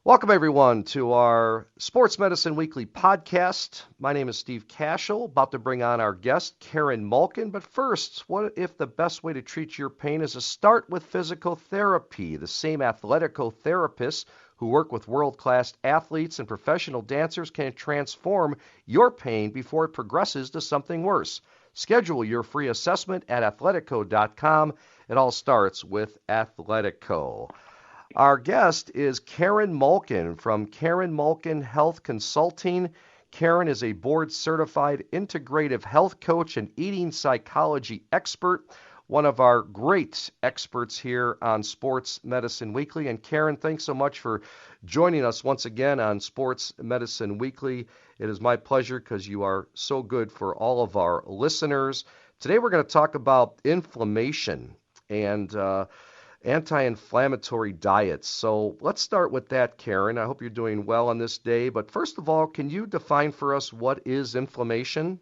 Welcome, everyone, to our Sports Medicine Weekly podcast. My name is Steve Cashel, about to bring on our guest, Karen Malkin. But first, what if the best way to treat your pain is to start with physical therapy? The same athletico therapists who work with world-class athletes and professional dancers can transform your pain before it progresses to something worse. Schedule your free assessment at athletico.com. It all starts with Athletico. Our guest is Karen Malkin from Karen Malkin Health Consulting. Karen is a board-certified integrative health coach and eating psychology expert, one of our great experts here on Sports Medicine Weekly. And Karen, thanks so much for joining us once again on Sports Medicine Weekly. It is my pleasure because you are so good for all of our listeners. Today we're going to talk about inflammation and anti-inflammatory diets. So let's start with that, Karen. I hope you're doing well on this day. But first of all, can you define for us what is inflammation?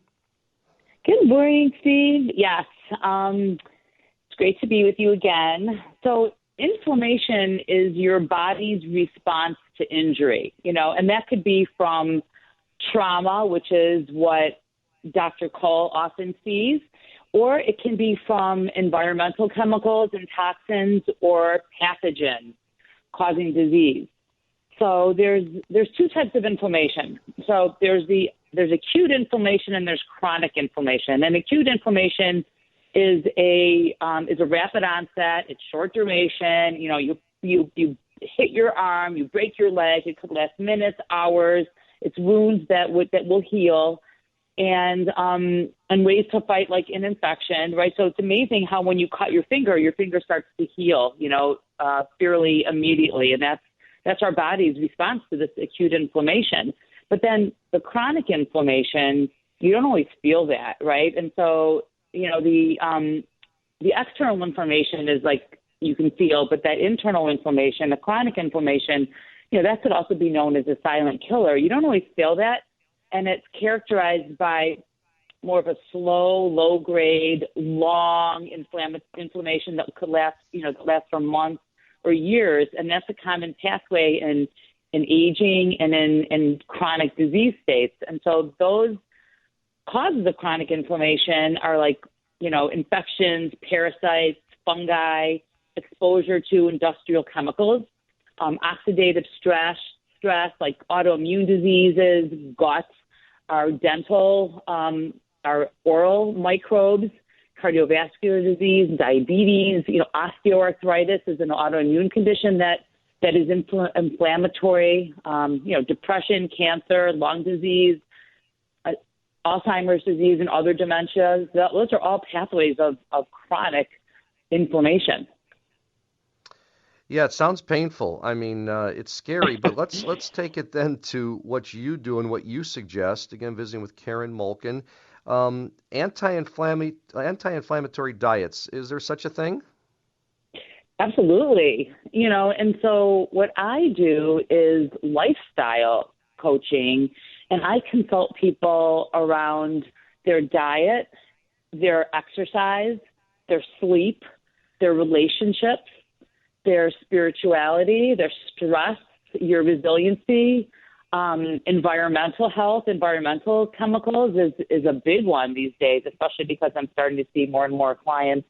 Good morning, Steve. Yes, it's great to be with you again. So inflammation is your body's response to injury, and that could be from trauma, which is what Dr. Cole often sees, or it can be from environmental chemicals and toxins or pathogens causing disease. So there's two types of inflammation. So there's acute inflammation and there's chronic inflammation. And acute inflammation is a rapid onset. It's short duration. You hit your arm, you break your leg. It could last minutes, hours. It's wounds that will heal. And ways to fight like an infection, right? So it's amazing how when you cut your finger starts to heal, fairly immediately. And that's our body's response to this acute inflammation. But then the chronic inflammation, you don't always feel that, right? And so, the external inflammation is like you can feel, but that internal inflammation, the chronic inflammation, that could also be known as a silent killer. You don't always feel that. And it's characterized by more of a slow, low-grade, long inflammation that could last for months or years. And that's a common pathway in aging and in chronic disease states. And so those causes of chronic inflammation are like, infections, parasites, fungi, exposure to industrial chemicals, oxidative stress like autoimmune diseases, gut, our dental, our oral microbes, cardiovascular disease, diabetes. Osteoarthritis is an autoimmune condition that is inflammatory. Depression, cancer, lung disease, Alzheimer's disease, and other dementias. Those are all pathways of chronic inflammation. Yeah, it sounds painful. I mean, it's scary, but let's take it then to what you do and what you suggest. Again, visiting with Karen Malkin. Anti-inflammatory diets. Is there such a thing? Absolutely. And so what I do is lifestyle coaching, and I consult people around their diet, their exercise, their sleep, their relationships, their spirituality, their stress, your resiliency, environmental health, environmental chemicals is a big one these days, especially because I'm starting to see more and more clients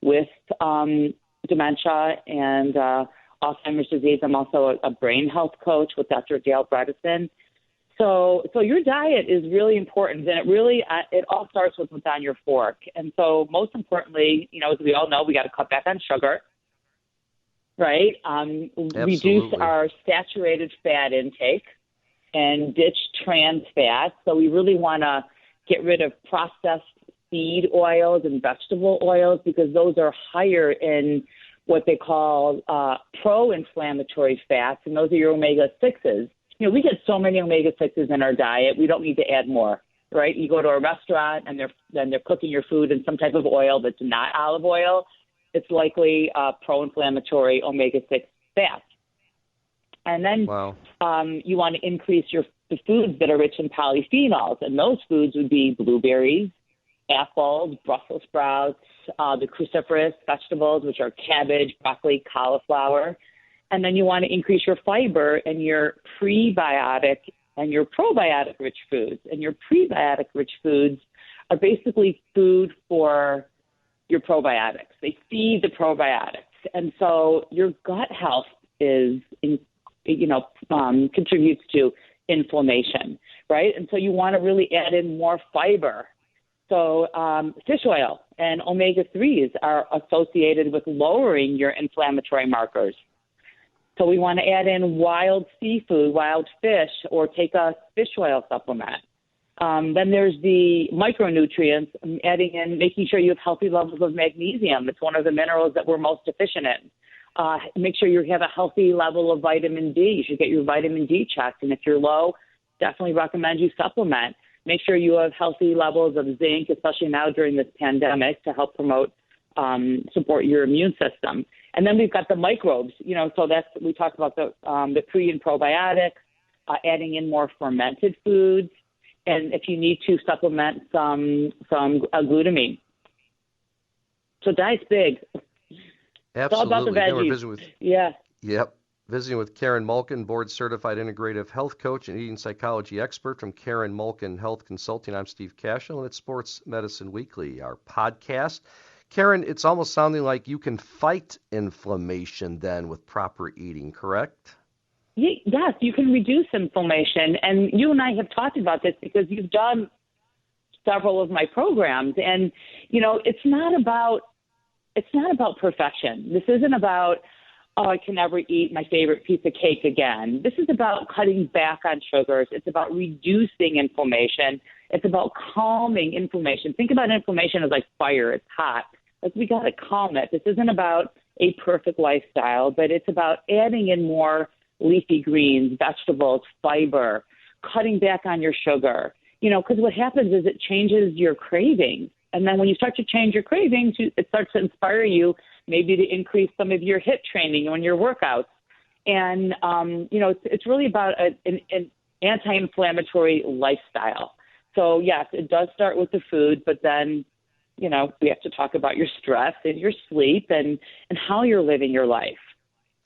with dementia and Alzheimer's disease. I'm also a brain health coach with Dr. Dale Bredesen. So your diet is really important, and it all starts with what's on your fork. And so most importantly, as we all know, we got to cut back on sugar. Right? Reduce our saturated fat intake and ditch trans fats. So we really want to get rid of processed seed oils and vegetable oils because those are higher in what they call pro-inflammatory fats, and those are your omega-6s. We get so many omega-6s in our diet, we don't need to add more, right? You go to a restaurant and they're cooking your food in some type of oil that's not olive oil. It's likely pro-inflammatory omega-6 fat. And then you want to increase the foods that are rich in polyphenols, and those foods would be blueberries, apples, Brussels sprouts, the cruciferous vegetables, which are cabbage, broccoli, cauliflower. And then you want to increase your fiber and your prebiotic and your probiotic-rich foods. And your prebiotic-rich foods are basically food for your probiotics. They feed the probiotics. And so your gut health contributes to inflammation, right? And so you want to really add in more fiber. So fish oil and omega-3s are associated with lowering your inflammatory markers. So we want to add in wild seafood, wild fish, or take a fish oil supplement. Then there's the micronutrients, adding in, making sure you have healthy levels of magnesium. It's one of the minerals that we're most deficient in. Make sure you have a healthy level of vitamin D. You should get your vitamin D checked. And if you're low, definitely recommend you supplement. Make sure you have healthy levels of zinc, especially now during this pandemic, to help support your immune system. And then we've got the microbes, so we talked about the pre and probiotics, adding in more fermented foods, and if you need to supplement some glutamine. So diet's big. Absolutely. It's all about the veggies. Yep. Visiting with Karen Malkin, board-certified integrative health coach and eating psychology expert from Karen Malkin Health Consulting. I'm Steve Cashel, and it's Sports Medicine Weekly, our podcast. Karen, it's almost sounding like you can fight inflammation then with proper eating, correct? Yes, you can reduce inflammation. And you and I have talked about this because you've done several of my programs. And, it's not about perfection. This isn't about, I can never eat my favorite piece of cake again. This is about cutting back on sugars. It's about reducing inflammation. It's about calming inflammation. Think about inflammation as like fire. It's hot. We got to calm it. This isn't about a perfect lifestyle, but it's about adding in more leafy greens, vegetables, fiber, cutting back on your sugar. Because what happens is it changes your cravings. And then when you start to change your cravings, it starts to inspire you maybe to increase some of your HIIT training on your workouts. And, it's really about an anti-inflammatory lifestyle. So, yes, it does start with the food, but then, we have to talk about your stress and your sleep and how you're living your life.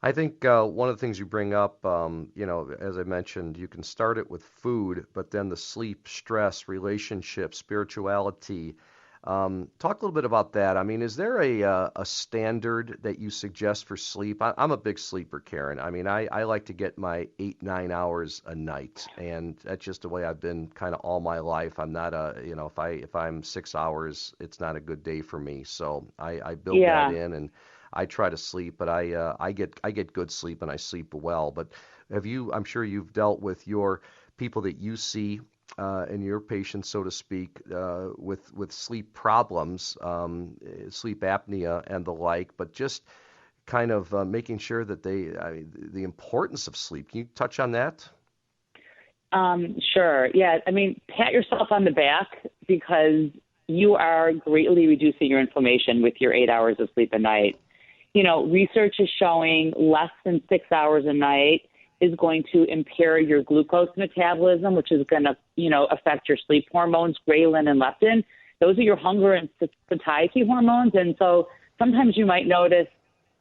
I think one of the things you bring up, as I mentioned, you can start it with food, but then the sleep, stress, relationships, spirituality. Talk a little bit about that. I mean, is there a standard that you suggest for sleep? I'm a big sleeper, Karen. I mean, I like to get my 8-9 hours a night, and that's just the way I've been kind of all my life. I'm not if I'm 6 hours, it's not a good day for me. So I build that in, and I try to sleep, but I get good sleep and I sleep well. But I'm sure you've dealt with your people that you see and your patients, so to speak, with sleep problems, sleep apnea and the like, but just kind of making sure that the importance of sleep. Can you touch on that? Sure. Yeah. I mean, pat yourself on the back because you are greatly reducing your inflammation with your 8 hours of sleep a night. Research is showing less than 6 hours a night is going to impair your glucose metabolism, which is going to, affect your sleep hormones, ghrelin and leptin. Those are your hunger and satiety hormones. And so sometimes you might notice,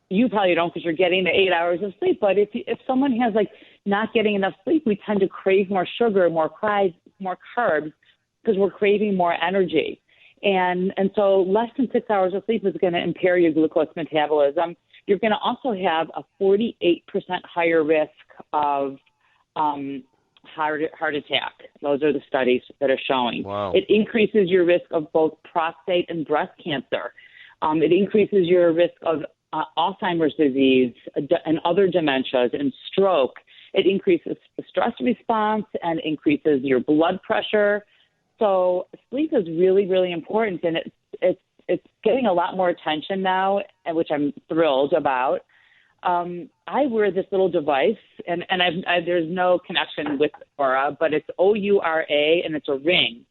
you probably don't because you're getting the 8 hours of sleep, but if someone has not getting enough sleep, we tend to crave more sugar, more carbs because we're craving more energy. And so less than 6 hours of sleep is going to impair your glucose metabolism. You're going to also have a 48% higher risk of heart attack. Those are the studies that are showing. Wow. It increases your risk of both prostate and breast cancer. It increases your risk of Alzheimer's disease and other dementias and stroke. It increases the stress response and increases your blood pressure. So sleep is really, really important, and it's getting a lot more attention now, which I'm thrilled about. I wear this little device, and there's no connection with Oura, but it's O-U-R-A, and it's a ring.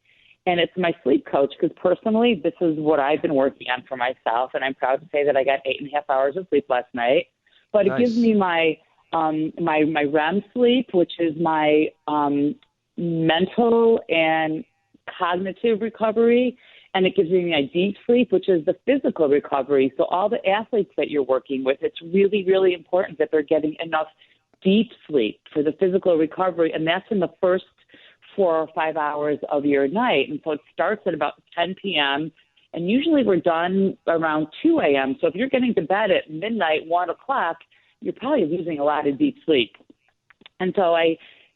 And it's my sleep coach because personally, this is what I've been working on for myself, and I'm proud to say that I got 8.5 hours of sleep last night. But Nice. It gives me my REM sleep, which is my mental and cognitive recovery, And it gives me my deep sleep, which is the physical recovery. So all the athletes that you're working with, it's really, really important that they're getting enough deep sleep for the physical recovery. And that's in the first 4 or 5 hours of your night. And so it starts at about 10 p.m. And usually we're done around 2 a.m. So if you're getting to bed at midnight, 1 o'clock, you're probably losing a lot of deep sleep. And so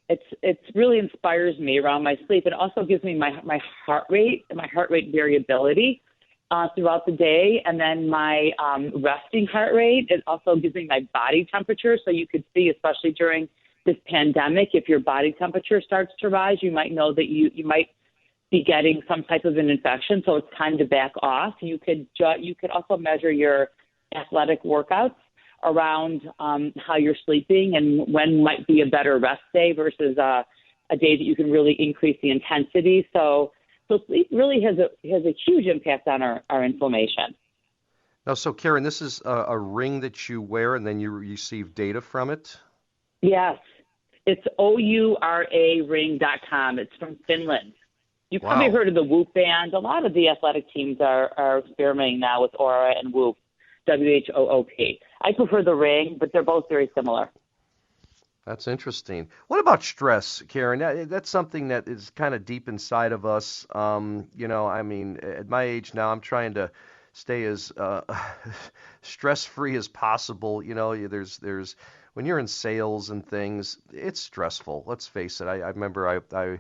it's really inspires me around my sleep. It also gives me my heart rate and my heart rate variability throughout the day, and then my resting heart rate. It also gives me my body temperature, so you could see, especially during this pandemic, if your body temperature starts to rise, you might know that you might be getting some type of an infection, so it's time to back off. You could also measure your athletic workouts around how you're sleeping and when might be a better rest day versus a day that you can really increase the intensity. So sleep really has a huge impact on our inflammation. Now, so Karen, this is a ring that you wear and then you receive data from it? Yes. It's ouraring.com. It's from Finland. You've probably heard of the Whoop band. A lot of the athletic teams are experimenting now with Oura and Whoop. WHOOP. I prefer the ring, but they're both very similar. That's interesting. What about stress, Karen? That's something that is kind of deep inside of us. I mean, at my age now, I'm trying to stay as stress-free as possible. There's when you're in sales and things, it's stressful. Let's face it. I remember I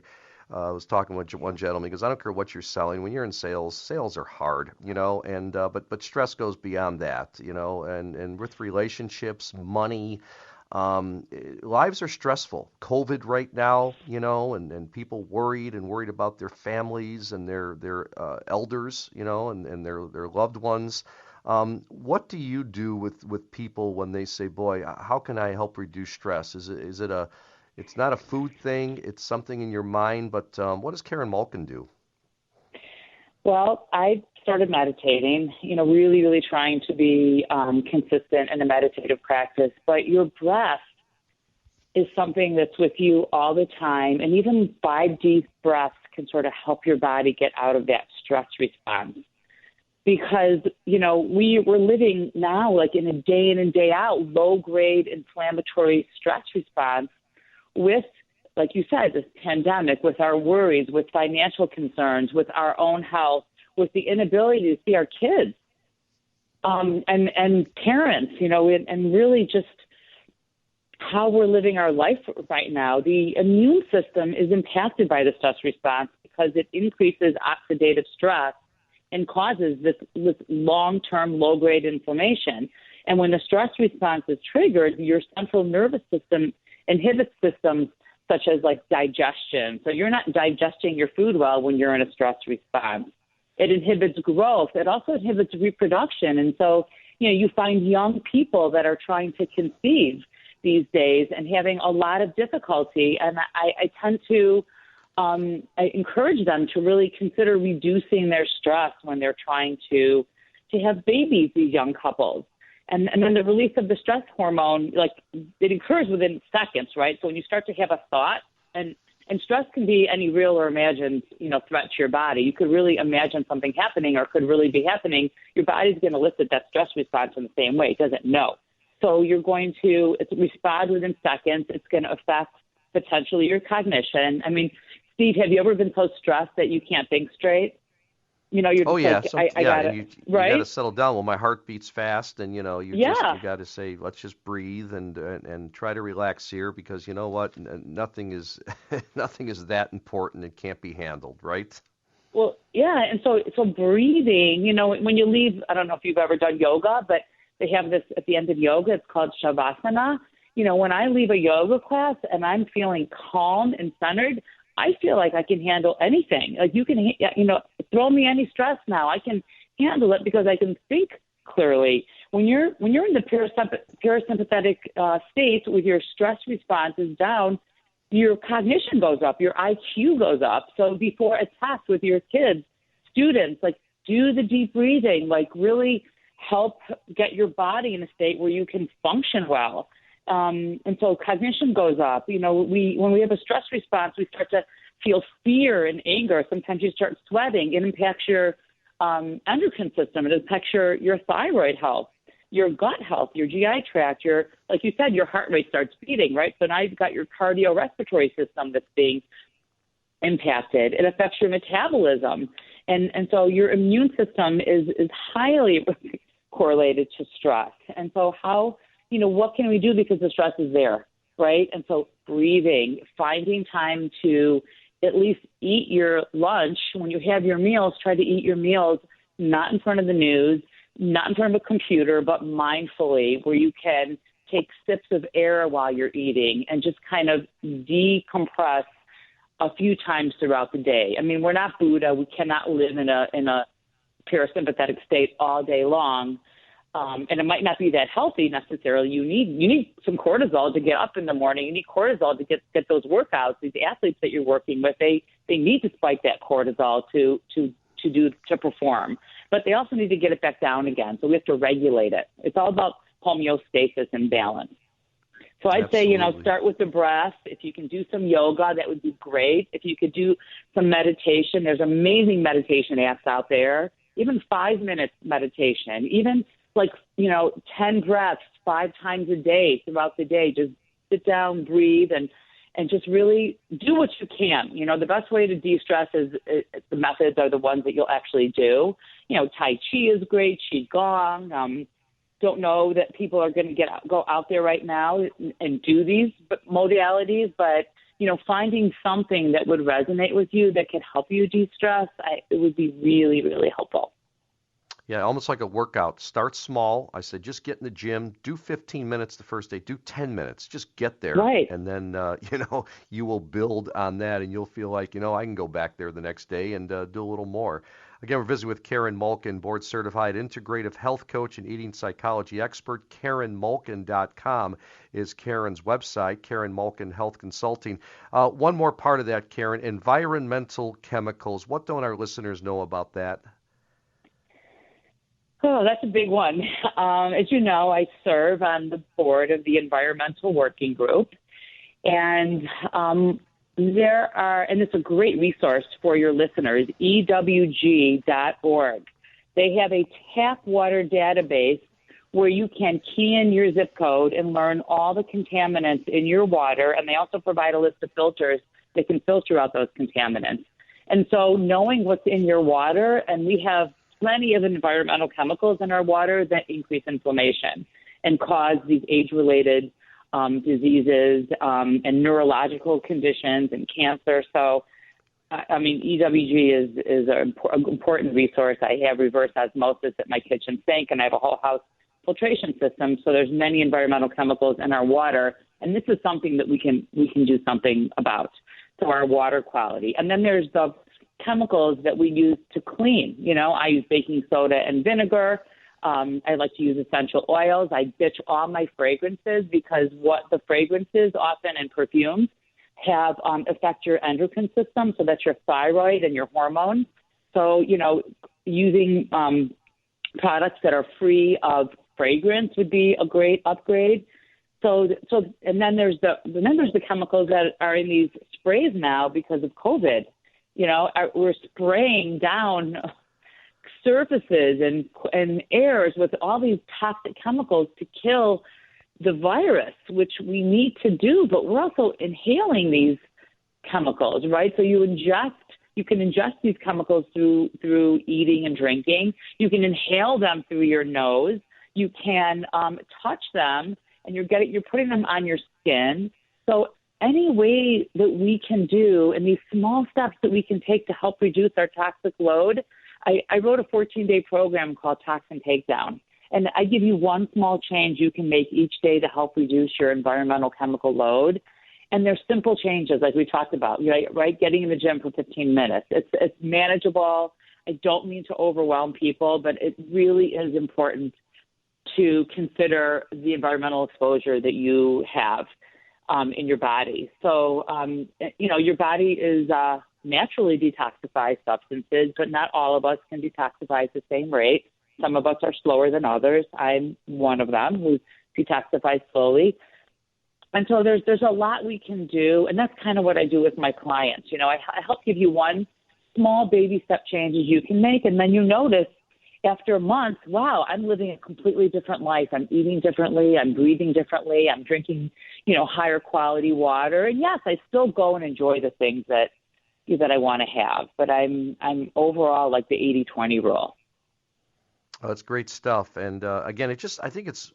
was talking with one gentleman because I don't care what you're selling. When you're in sales are hard, and but stress goes beyond that, and with relationships, money, lives are stressful. COVID right now, and people worried about their families and their elders, and their loved ones. What do you do with people when they say, "Boy, how can I help reduce stress?" Is it it's not a food thing, it's something in your mind, but what does Karen Malkin do? Well, I started meditating, really, really trying to be consistent in a meditative practice. But your breath is something that's with you all the time. And even 5 deep breaths can sort of help your body get out of that stress response. Because, we're living now like in a day in and day out, low-grade inflammatory stress response with, like you said, this pandemic, with our worries, with financial concerns, with our own health, with the inability to see our kids and parents, and really just how we're living our life right now. The immune system is impacted by the stress response because it increases oxidative stress and causes this long-term low-grade inflammation. And when the stress response is triggered, your central nervous system inhibits systems such as like digestion. So you're not digesting your food well when you're in a stress response. It inhibits growth. It also inhibits reproduction. And so, you find young people that are trying to conceive these days and having a lot of difficulty. And I tend to I encourage them to really consider reducing their stress when they're trying to have babies, these young couples. And then the release of the stress hormone, it occurs within seconds, right? So when you start to have a thought, and stress can be any real or imagined, threat to your body. You could really imagine something happening or could really be happening. Your body's going to elicit that stress response in the same way. It doesn't know. So you're going to respond within seconds. It's going to affect potentially your cognition. I mean, Steve, have you ever been so stressed that you can't think straight? You're just right? You got to settle down. Well, my heart beats fast, and you got to say, let's just breathe and try to relax here, because you know what, nothing is that important. It can't be handled, right? Well, yeah, and so breathing. When you leave, I don't know if you've ever done yoga, but they have this at the end of yoga. It's called shavasana. When I leave a yoga class and I'm feeling calm and centered, I feel like I can handle anything. Like you can, throw me any stress now. I can handle it because I can think clearly. When you're in the parasympathetic state with your stress response is down, your cognition goes up, your IQ goes up. So before a test with your kids, students, do the deep breathing, really help get your body in a state where you can function well. And so cognition goes up. When we have a stress response, we start to feel fear and anger. Sometimes you start sweating. It impacts your endocrine system. It affects your thyroid health, your gut health, your GI tract, like you said, your heart rate starts beating, right? So now you've got your cardiorespiratory system that's being impacted. It affects your metabolism. And so your immune system is highly correlated to stress. And so what can we do because the stress is there, right? And so breathing, finding time to at least eat your lunch. When you have your meals, try to eat your meals not in front of the news, not in front of a computer, but mindfully, where you can take sips of air while you're eating and just kind of decompress a few times throughout the day. I mean, we're not Buddha. We cannot live in a parasympathetic state all day long. And it might not be that healthy necessarily. You need some cortisol to get up in the morning. You need cortisol to get those workouts. These athletes that you're working with, they need to spike that cortisol to perform. But they also need to get it back down again. So we have to regulate it. It's all about homeostasis and balance. So I'd Absolutely. say, start with the breath. If you can do some yoga, that would be great. If you could do some meditation, there's amazing meditation apps out there. Even 5 minutes meditation, even 10 breaths 5 times a day throughout the day. Just sit down, breathe, and just really do what you can. The best way to de-stress is the methods are the ones that you'll actually do. Tai Chi is great, Qigong. Don't know that people are going to go out there right now and do these modalities, but finding something that would resonate with you that could help you de-stress, it would be really, really helpful. Yeah, almost like a workout. Start small. I said, just get in the gym, do 15 minutes the first day, do 10 minutes, just get there. Right. And then, you will build on that and you'll feel like, I can go back there the next day and do a little more. Again, we're visiting with Karen Malkin, board-certified integrative health coach and eating psychology expert. KarenMalkin.com is Karen's website, Karen Malkin Health Consulting. One more part of that, Karen, environmental chemicals. What don't our listeners know about that? Oh, that's a big one. As you know, I serve on the board of the Environmental Working Group, and and it's a great resource for your listeners, ewg.org. They have a tap water database where you can key in your zip code and learn all the contaminants in your water, and they also provide a list of filters that can filter out those contaminants. And so knowing what's in your water, and we have plenty of environmental chemicals in our water that increase inflammation and cause these age-related diseases and neurological conditions and cancer. So, EWG is an important resource. I have reverse osmosis at my kitchen sink, and I have a whole house filtration system. So there's many environmental chemicals in our water, and this is something that we can do something about. So our water quality. And then there's the chemicals that we use to clean. I use baking soda and vinegar. I like to use essential oils. I ditch all my fragrances because what the fragrances often in perfumes have affect your endocrine system. So that's your thyroid and your hormones. So, using products that are free of fragrance would be a great upgrade. And then there's the chemicals that are in these sprays now because of COVID. We're spraying down surfaces and airs with all these toxic chemicals to kill the virus, which we need to do, but we're also inhaling these chemicals, right? So you can ingest these chemicals through eating and drinking. You can inhale them through your nose. You can touch them, and you're putting them on your skin. So any way that we can do, and these small steps that we can take to help reduce our toxic load. I wrote a 14-day program called Toxin Takedown, and I give you one small change you can make each day to help reduce your environmental chemical load. And they're simple changes, like we talked about, right? Getting in the gym for 15 minutes. It's manageable. I don't mean to overwhelm people, but it really is important to consider the environmental exposure that you have in your body. So, your body is naturally detoxifies substances, but not all of us can detoxify at the same rate. Some of us are slower than others. I'm one of them who detoxifies slowly. And so there's a lot we can do, and that's kind of what I do with my clients. I help give you one small baby step changes you can make. And then you notice after a month, wow, I'm living a completely different life. I'm eating differently. I'm breathing differently. I'm drinking, higher quality water. And yes, I still go and enjoy the things that I want to have. But I'm overall like the 80-20 rule. Oh, that's great stuff. And again, I think it's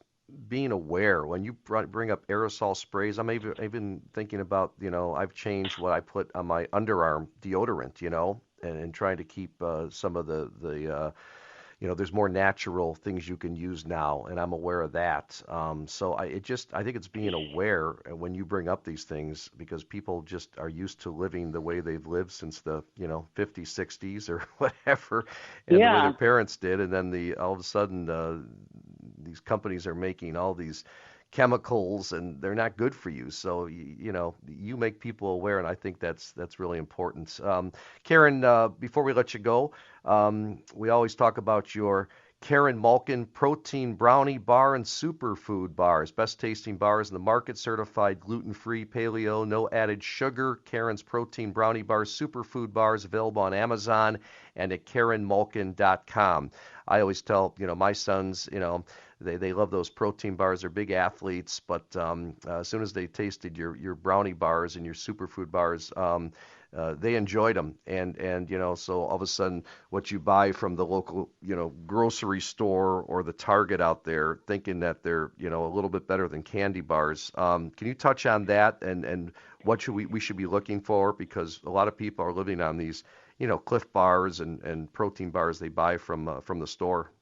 being aware. When you bring up aerosol sprays, I'm even thinking about, I've changed what I put on my underarm deodorant, and trying to keep some of the there's more natural things you can use now, and I'm aware of that. So I think it's being aware when you bring up these things, because people just are used to living the way they've lived since the 50s, 60s, or whatever, and the way their parents did, and then all of a sudden these companies are making all these chemicals, and they're not good for you. So you make people aware, and I think that's really important. Karen, before we let you go, we always talk about your Karen Malkin Protein Brownie Bar and Superfood Bars. Best tasting bars in the market, certified gluten-free, paleo, no added sugar. Karen's Protein Brownie Bars, Superfood Bars, available on Amazon and at KarenMalkin.com. I always tell, my sons, they love those protein bars. They're big athletes, but as soon as they tasted your brownie bars and your superfood bars, they enjoyed them. And so all of a sudden, what you buy from the local, grocery store or the Target out there, thinking that they're, a little bit better than candy bars. Can you touch on that and what we should be looking for? Because a lot of people are living on these, Cliff bars and protein bars they buy from the store.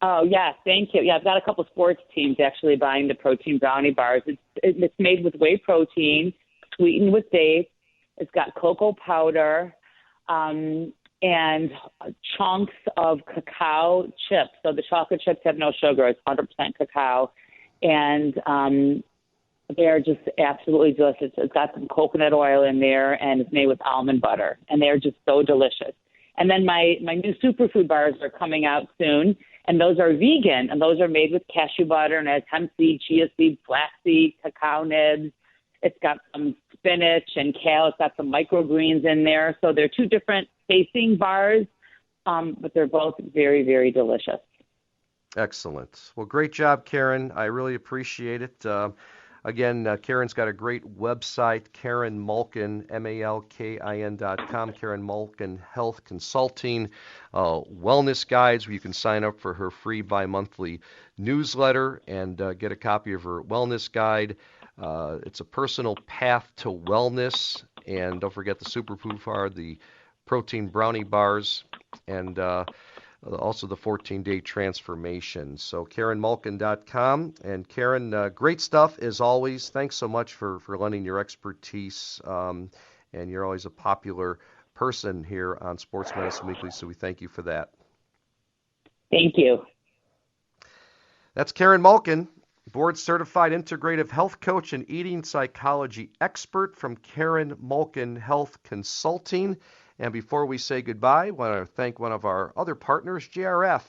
Oh, yeah, thank you. Yeah, I've got a couple sports teams actually buying the protein brownie bars. It's made with whey protein, sweetened with dates. It's got cocoa powder and chunks of cacao chips. So the chocolate chips have no sugar. It's 100% cacao. And they're just absolutely delicious. It's got some coconut oil in there, and it's made with almond butter. And they're just so delicious. And then my new superfood bars are coming out soon. And those are vegan, and those are made with cashew butter, and it has hemp seed, chia seed, flaxseed, cacao nibs. It's got some spinach and kale. It's got some microgreens in there. So they're two different tasting bars, but they're both very, very delicious. Excellent. Well, great job, Karen. I really appreciate it. Again, Karen's got a great website, Karen Malkin, MALKIN.com, Karen Malkin Health Consulting, wellness guides where you can sign up for her free bi-monthly newsletter and get a copy of her wellness guide. It's a personal path to wellness, and don't forget the superfood bar, the protein brownie bars, and also the 14-day transformation. So KarenMalkin.com. And Karen, great stuff as always. Thanks so much for lending your expertise. And you're always a popular person here on Sports Medicine Weekly, so we thank you for that. Thank you. That's Karen Malkin, board-certified integrative health coach and eating psychology expert from Karen Malkin Health Consulting. And before we say goodbye, I want to thank one of our other partners, JRF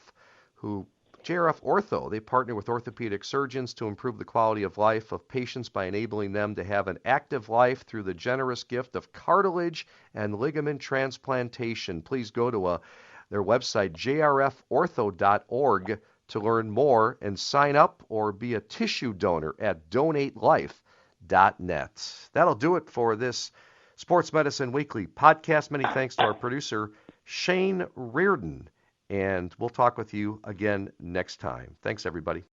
Ortho. They partner with orthopedic surgeons to improve the quality of life of patients by enabling them to have an active life through the generous gift of cartilage and ligament transplantation. Please go to their website, jrfortho.org, to learn more and sign up or be a tissue donor at donatelife.net. That'll do it for this Sports Medicine Weekly podcast. Many thanks to our producer, Shane Reardon. And we'll talk with you again next time. Thanks, everybody.